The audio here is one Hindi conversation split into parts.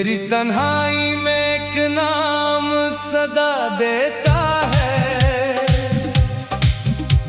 मेरी तन्हाई में एक नाम सदा देता है,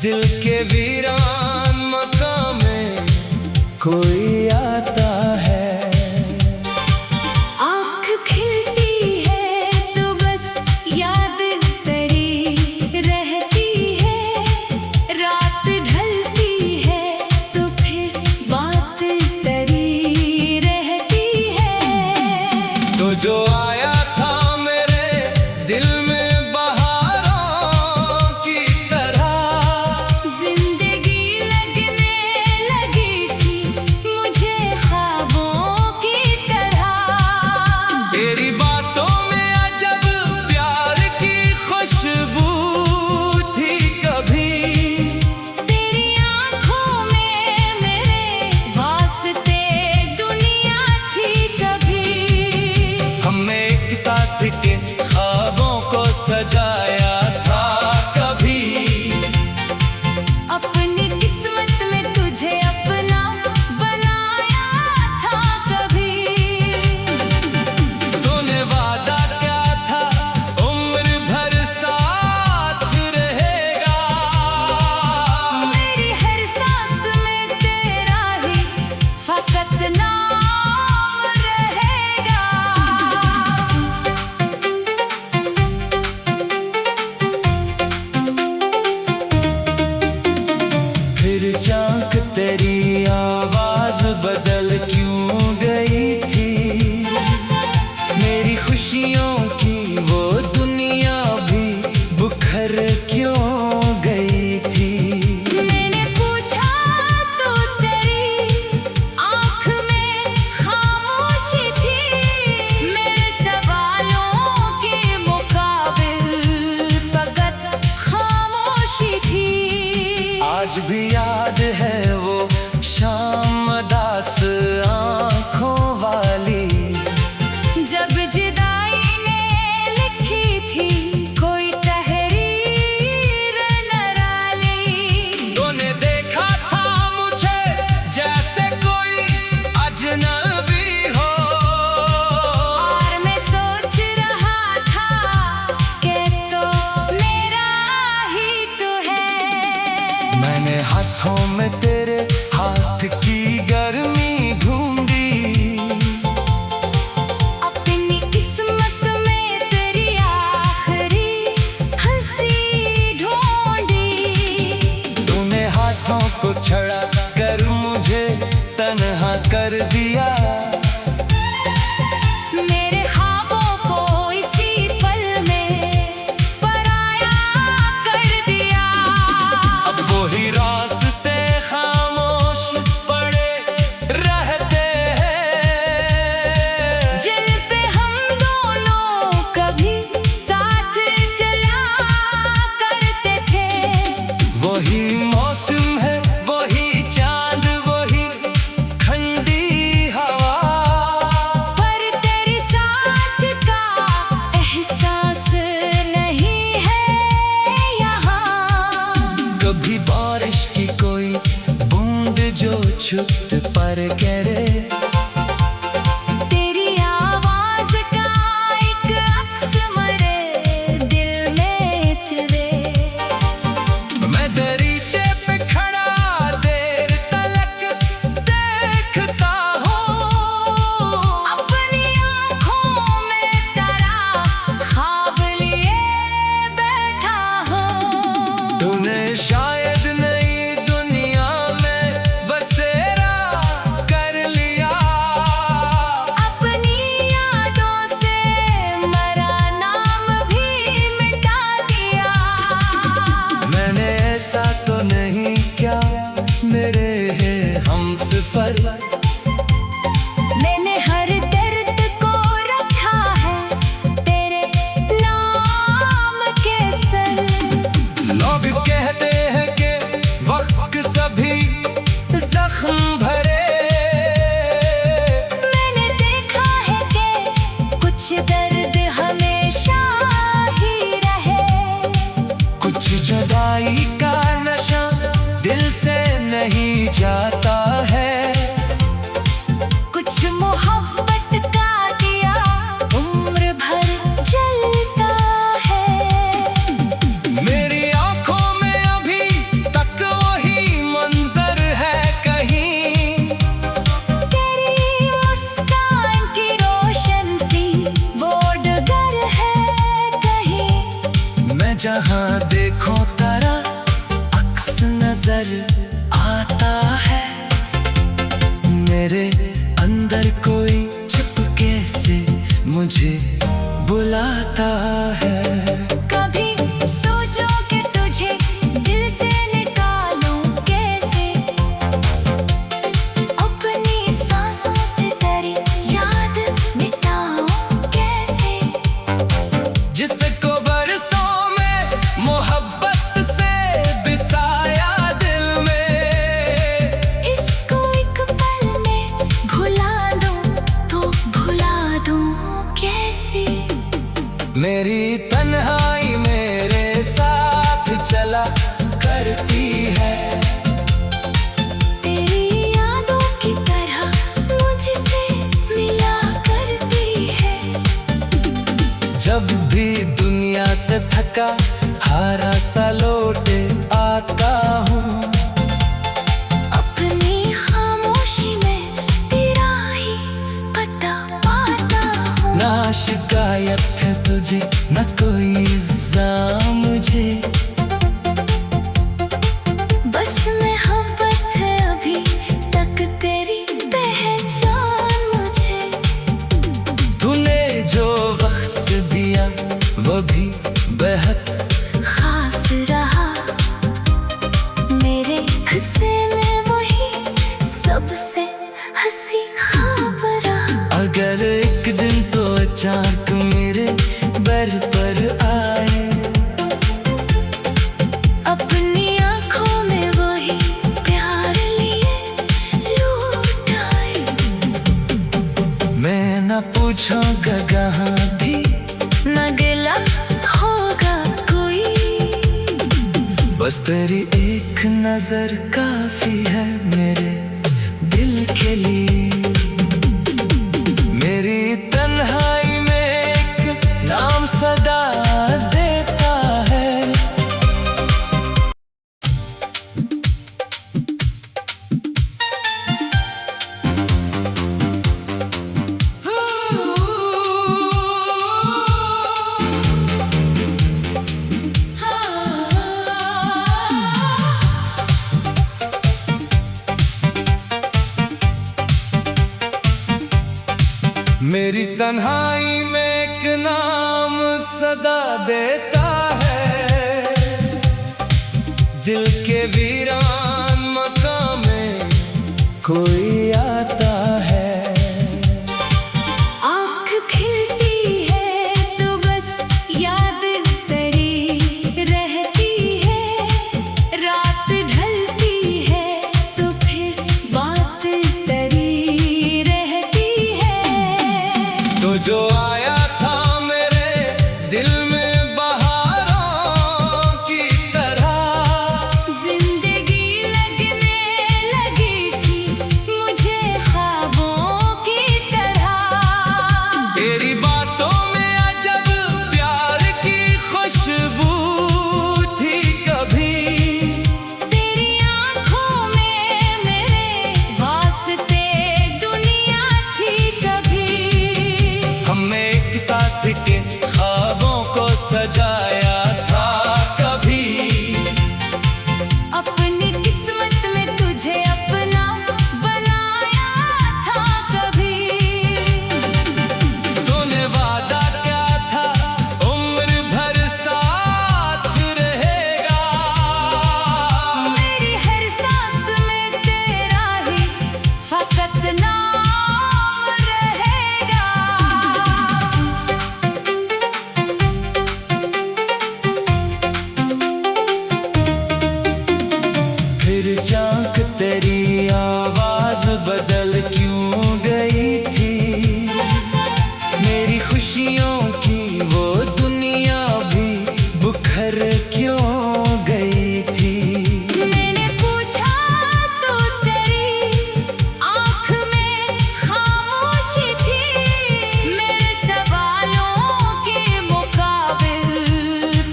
दिल के वीरान मकाम में कोई आता है। आँख खिलती है तो बस याद तेरी रहती है, रात ढलती है तो फिर बात तेरी रहती है। तो जो आया था मेरे दिल में बहारों की तरह, जिंदगी लगने लगी थी मुझे ख्वाबों की तरह। तेरी बातों में अजब प्यार की खुशबू थी कभी, तेरी आँखों में मेरे वास्ते दुनिया थी कभी। हमने एक साथ के ख्वाबों को सजाया था कभी, अपनी किस्मत में तुझे अपना बनाया था कभी। तूने वादा क्या था उम्र भर साथ रहेगा, मेरी हर सांस में तेरा ही फकत नाम रहेगा। फिर झांक तेरी आवाज बदल क्यों गई थी, मेरी खुशियों की वो दुनिया भी बुखर क्यों गई थी। मैंने पूछा तो तेरी आँख में खामोशी थी, मेरे सवालों के मुकाबिल फकत खामोशी थी। आज भी याद है वो शाम उदास आँखों वाली, जब जुदाई ने लिखी थी कोई तहरीर निराली। तूने देखा था मुझे जैसे कोई अजनबी हो, और मैं सोच रहा था कि तो मेरा ही तो है। मैंने हाथों में तेरे हाथ की गर्मी ढूंढी, अपनी किस्मत में तेरी आखिरी हंसी ढूंढी। तूने हाथों को छड़ा कर मुझे तन्हा कर दिया, मेरे ख्वाबों को इसी पल में पराया कर दिया। अब वो ही रास्ते खामोश पड़े रहते हैं, जिन पे हम दोनों कभी साथ चला करते थे। वही मौसम है वही चांद वही ठंडी हवा, पर तेरे साथ का एहसास नहीं है यहाँ। कभी बारिश की कोई बूंद जो छुप पर गिरे, तेरी आवाज का एक अक्स मरे दिल में तेरे। मैं दरीचे पे खड़ा देर तलक देखता हूँ, अपनी आँखों में तेरा ख्वाब लिए बैठा हूँ। तूने शायद नई दुनिया में बसेरा कर लिया, अपनी यादों से मरा नाम भी मिटा दिया। मैंने ऐसा तो नहीं क्या मेरे हैं हमसफर, मैंने हर दर्द को रखा है तेरे नाम के सर। लोग कहते हैं कि वक्त सभी जख्म भरे, मैंने देखा है कि कुछ दर्द हमेशा ही रहे। कुछ जुदाई का नशा दिल से नहीं जाता है, कुछ मोहब्बत का दिया नजर आता है। मेरे अंदर कोई चुपके से मुझे बुलाता है। कभी सोचो कि तुझे दिल से निकालूं कैसे, अपनी सांसों से तेरी याद मिटाऊं कैसे, जिसको बरसों में मोहब्बत से बिसाया दिल में, इसको एक पल में भुला दूं तो भुला दूं कैसे। मेरी तन्हाई मेरे साथ चला करती है। तेरी यादों की तरह मुझसे मिला करती है। जब भी दुनिया से थका हारा सा लौटे आता हूँ, अपनी खामोशी में तेरा ही पता पाता हूँ। ना शिकायत है तुझे न कोई इल्जाम मुझे, बस मोहब्बत है अभी तक तेरी पहचान मुझे। तूने जो वक्त दिया वो भी बेहद खास रहा, मेरे हिस्से में वही सबसे हंसी ख्वाब रहा। अगर एक दिन तो अचानक मेरे दर पर आए, अपनी आंखों में वही प्यार लिए लूट आए। मैं न पूछूंगा कहाँ थी, न गिला होगा कोई, बस तेरी एक नजर काफी है मेरे दिल के लिए। मेरी तन्हाई में एक नाम सदा देता है। मेरी तन्हाई में एक नाम सदा देता है। दिल के वीरान मकाम में कोई आता है। आँख खिलती है तो बस याद तेरी रहती है, रात ढलती है तो फिर बात तेरी रहती है। तो जो आया था मेरे दिल में बहारों की तरह, जिंदगी लगने लगी थी मुझे ख्वाबों की तरह। तेरी बातों में अजब प्यार की खुशबू थी कभी। तेरी आँखों में मेरे वास्ते दुनिया थी कभी। हमने एक साथ के ख्वाबों को सजाया था कभी। अपनी किस्मत में तुझे अपना बनाया था कभी। तूने वादा क्या था उम्र भर साथ रहेगा। मेरी हर सांस में तेरा ही फकत नाम रहेगा। फिर झांक तेरी आवाज बदल क्यों गई थी। मेरी खुशियों की वो दुनिया भी बुखर क्यों गई थी। मैंने पूछा तो तेरी आँख में खामोशी थी, मेरे सवालों के मुकाबिल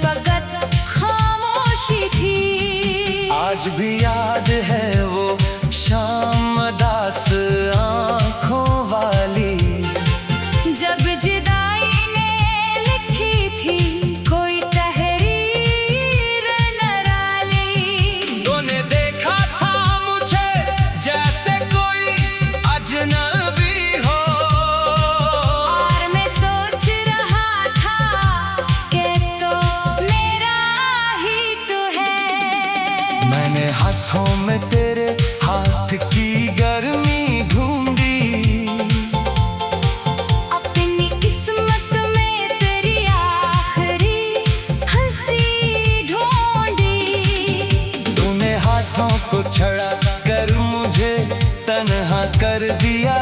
फकत खामोशी थी। आज भी याद है वो शाम दास आँखों वाली, जब जुदाई ने लिखी थी कोई तहरीर निराली। तूने देखा मैंने हाथों में तेरे हाथ की गर्मी ढूंढी, अपनी किस्मत में तेरी आखिरी हंसी ढूंढी। तूने हाथों को छड़ा कर मुझे तन्हा कर दिया,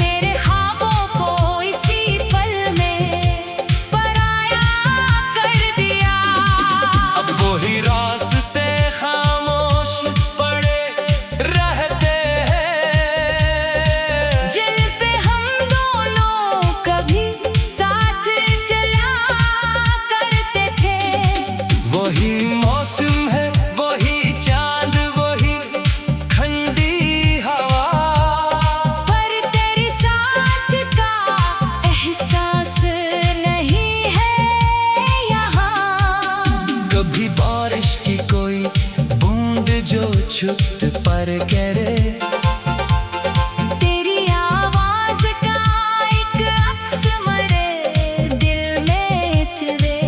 मेरे ख्वाबों को इसी पल में पराया कर दिया। अब वही रास्ते खामोश पड़े रहते हैं, जिन पे हम दोनों कभी साथ चला करते थे। वही मौसम है, वही चांद, वही ठंडी हवा, पर तेरे साथ का एहसास नहीं है यहाँ। कभी बारिश की कोई बूंद जो छुप पर गिरे, तेरी आवाज का एक अक्स मरे दिल में तेरे।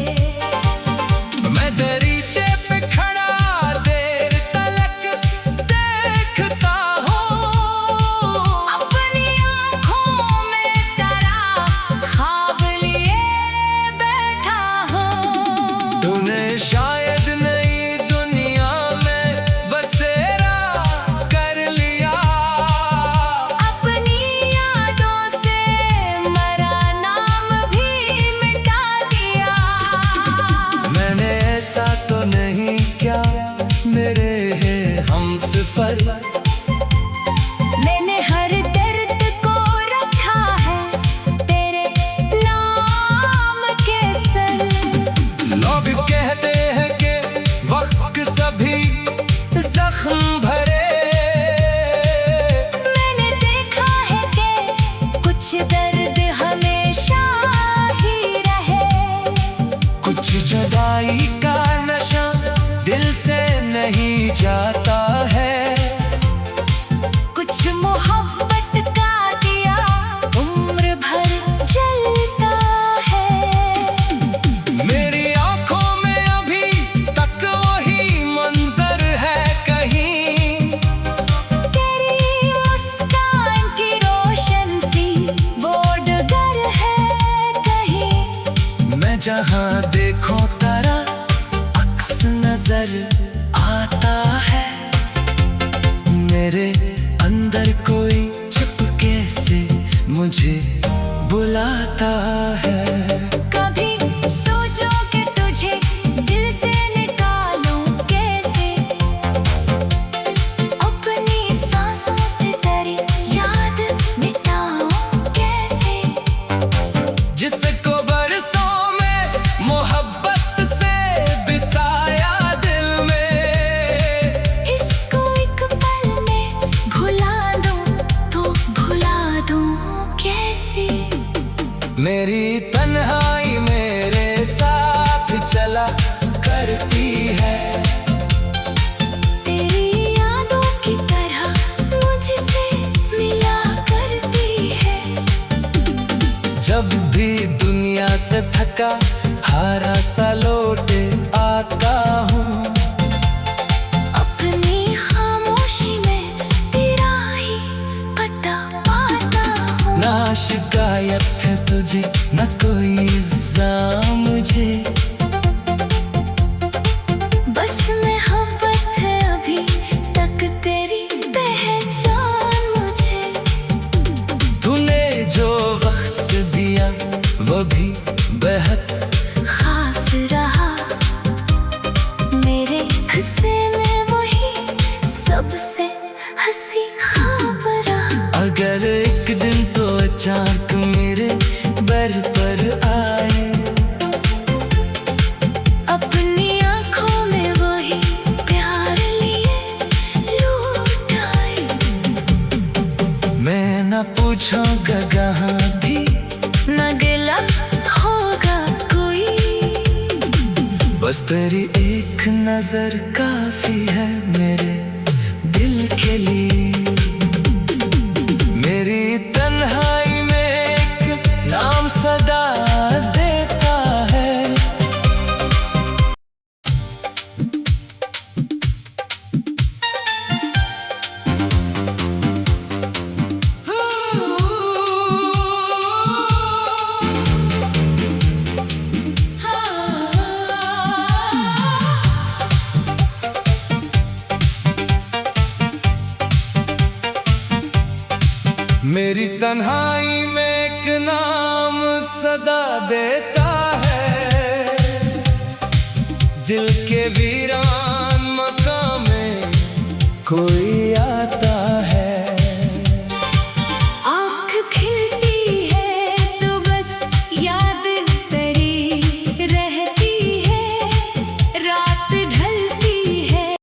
मैं दरीचे पे खड़ा देर तलक देखता हूँ, अपनी आँखों में तेरा ख्वाब लिए बैठा हूँ। तूने शायद नई दुनिया में बसेरा कर लिया, अपनी यादों से मरा नाम भी मिटा दिया। मैंने ऐसा तो नहीं क्या मेरे है हमसफर, मैंने हर दर्द को रखा है तेरे नाम के संग। लोग कहते हैं कि वक्त सभी जख्म भरे, मैंने देखा है कि कुछ दर्द हमेशा ही रहे। कुछ जुदाई का नशा दिल से नहीं जाता है, कुछ मोहब्बत का दिया उम्र भर जलता है। मेरी आंखों में अभी तक वही मंजर है कहीं, तेरी मुस्कान की रोशन सी वो डगर है कहीं। मैं जहां देखूं तेरा अक्स नजर आता है, मेरे अंदर कोई चुपके से मुझे बुलाता है। कभी सोचो कि तुझे दिल से निकालूं कैसे, अपनी सांसों से तेरी याद मिटाऊं कैसे। जिसको बरसों में मोहब्बत से बिसाया दिल में, इसको एक पल में भुला दूं तो भुला दूं कैसे। मेरी तन्हाई मेरे साथ चला करती है, तेरी यादों की तरह मुझसे मिला करती है। जब भी दुनिया से थका हारा सा लौटे आता हूँ, अपनी खामोशी में तेरा ही पता पाता हूँ। ना शिकायत है तुझे ना कोई इल्जाम मुझे, बस मोहब्बत है अभी तक तेरी पहचान मुझे। तूने जो वक्त दिया वो भी बेहद खास रहा मेरे हिस्से में वही सबसे हंसी ख्वाब रहा। अगर एक दिन तो अचानक मेरे बर पर आए, अपनी आँखों में वही प्यार लिए लूट आए। मैं न पूछूंगा कहाँ भी, न गिला होगा कोई, बस तेरी एक नजर काफी है मेरे दिल के लिए। मेरी तन्हाई में एक नाम सदा देता है। तन्हाई में एक नाम सदा देता है, दिल के वीरान मकाम में कोई आता